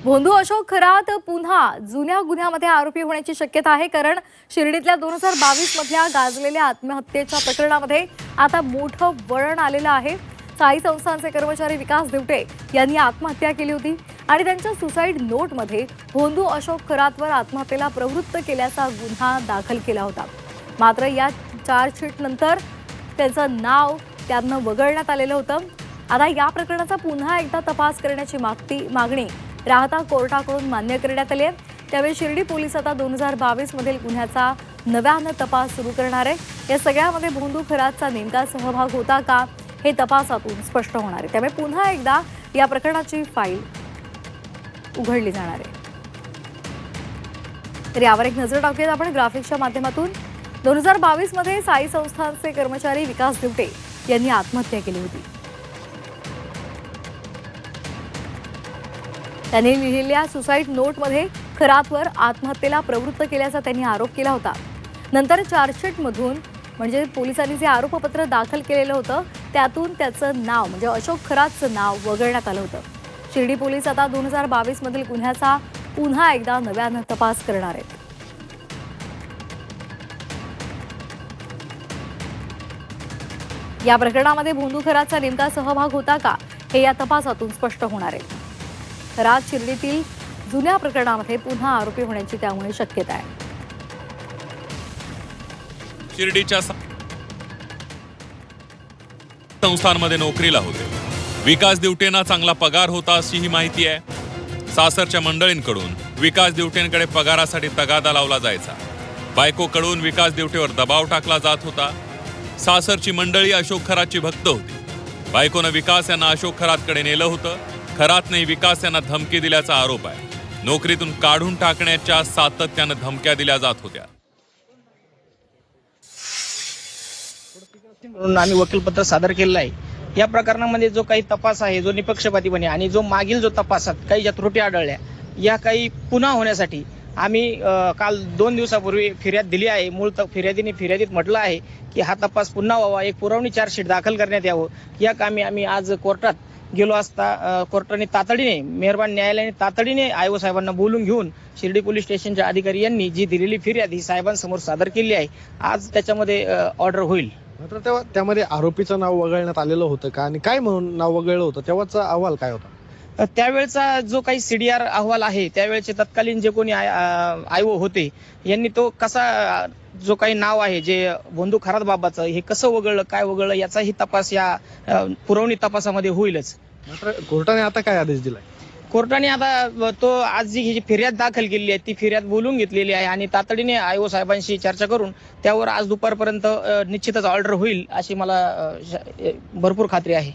भोंदू अशोक खरात पुन्हा जुन्या गुन्ह्यामध्ये आरोपी होण्याची शक्यता आहे। कारण शिर्डीतल्या 2022 मधल्या गाजलेल्या आत्महत्येच्या प्रकरणामध्ये आता मोठं वळण आलेलं आहे। साई संस्थानचे कर्मचारी विकास दिवटे यांनी आत्महत्या केली होती आणि त्यांच्या सुसाईड नोटमध्ये भोंदू अशोक खरातवर आत्महत्येला प्रवृत्त केल्याचा गुन्हा दाखल केला होता। मात्र या चार्जशीट नंतर त्याचं नाव त्यांना वगळण्यात आलेलं होतं। आता या प्रकरणाचा पुन्हा एकदा तपास करण्याची मागणी राहता कोर्टाकडून मान्य करण्यात आली आहे। त्यावेळी शिर्डी पोलीस आता 2022 मधील गुन्ह्याचा नव्यानं तपास सुरू करणार आहे। या सगळ्यामध्ये भोंदू खरातचा नेमका सहभाग होता का हे तपासातून स्पष्ट होणार आहे। त्यामुळे पुन्हा एकदा या प्रकरणाची फाईल उघडली जाणार आहे। तर यावर एक नजर टाकूयात आपण ग्राफिक्सच्या माध्यमातून। 2022 मध्ये साई संस्थानचे कर्मचारी विकास दिवटे यांनी आत्महत्या केली होती। त्यांनी लिहिलेल्या सुसाईड नोटमध्ये खरातवर आत्महत्येला प्रवृत्त केल्याचा त्यांनी आरोप केला होता। नंतर चार्जशीटमधून म्हणजे पोलिसांनी जे आरोपपत्र दाखल केलेलं होतं त्यातून त्याचं नाव म्हणजे अशोक खरातचं नाव वगळण्यात आलं होतं। शिर्डी पोलीस आता 2022 मधील गुन्ह्याचा पुन्हा एकदा नव्यानं तपास करणार आहेत। या प्रकरणामध्ये भोंदू खरातचा नेमका सहभाग होता का हे या तपासातून स्पष्ट होणार आहे। खरात शिर्डीतील जुन्या प्रकरणामध्ये पुन्हा आरोपी होण्याची त्यामुळे शक्यता आहे। शिर्डीच्या संस्थांमध्ये नोकरीला होते। विकास दिवटेंना चांगला पगार होता अशी ही माहिती आहे। सासरच्या मंडळींकडून विकास दिवटेंकडे पगारासाठी तगादा लावला जायचा। बायकोकडून विकास दिवटेवर दबाव टाकला जात होता। सासरची मंडळी अशोक खरातची भक्त होती। बायकोनं विकास यांना अशोक खरातकडे नेलं होतं। खरातने विकास यांना धमकी दिल्याचा आरोप आहे। नोकरीतून काढून टाकण्याच्या सातत्यानं धमक्या दिल्या जात होत्या। म्हणून आम्ही वकीलपत्र सादर केलेलं आहे। या प्रकरणामध्ये जो काही तपास आहे, जो निपक्षपातीपणे आणि जो मागील जो तपासात काही ज्या त्रुटी आढळल्या या काही पुन्हा होण्यासाठी आम्ही काल 2 दिवसापूर्वी फिर्याद दिली आहे। मूळ फिर्यादीत म्हटलं आहे की हा तपास पुन्हा व्हावा, एक पुरवणी चार्जशीट दाखल करण्यात यावं। या कामी आम्ही आज कोर्टात गेलो असता कोर्टाने तातडीने मेहरबान न्यायालयाने तातडीने आयो साहेबांना बोलून घेऊन शिर्डी पोलीस स्टेशनच्या अधिकारी यांनी जी दिलेली फिर्याद ही साहेबांसमोर सादर केली आहे। आज त्याच्यामध्ये ऑर्डर होईल। मात्र तेव्हा त्यामध्ये आरोपीचं नाव वगळण्यात आलेलं होतं का आणि काय म्हणून नाव वगळलं होतं तेव्हाचा अहवाल काय होता? त्यावेळचा जो काही CDR अहवाल आहे त्यावेळेचे तत्कालीन जे कोणी आयो होते यांनी तो कसा जो काही नाव आहे जे भोंदू खरात बाबाचं हे कसं वगळलं काय वगळलं याचाही तपास या पुरवणी तपासामध्ये होईलच। मात्र कोर्टाने आता काय आदेश दिलाय? कोर्टाने आता तो आज जी फिर्याद दाखल केलेली आहे ती फिर्याद बोलून घेतलेली आहे आणि तातडीने आयो साहेबांशी चर्चा करून त्यावर आज दुपारपर्यंत निश्चितच ऑर्डर होईल अशी मला भरपूर खात्री आहे।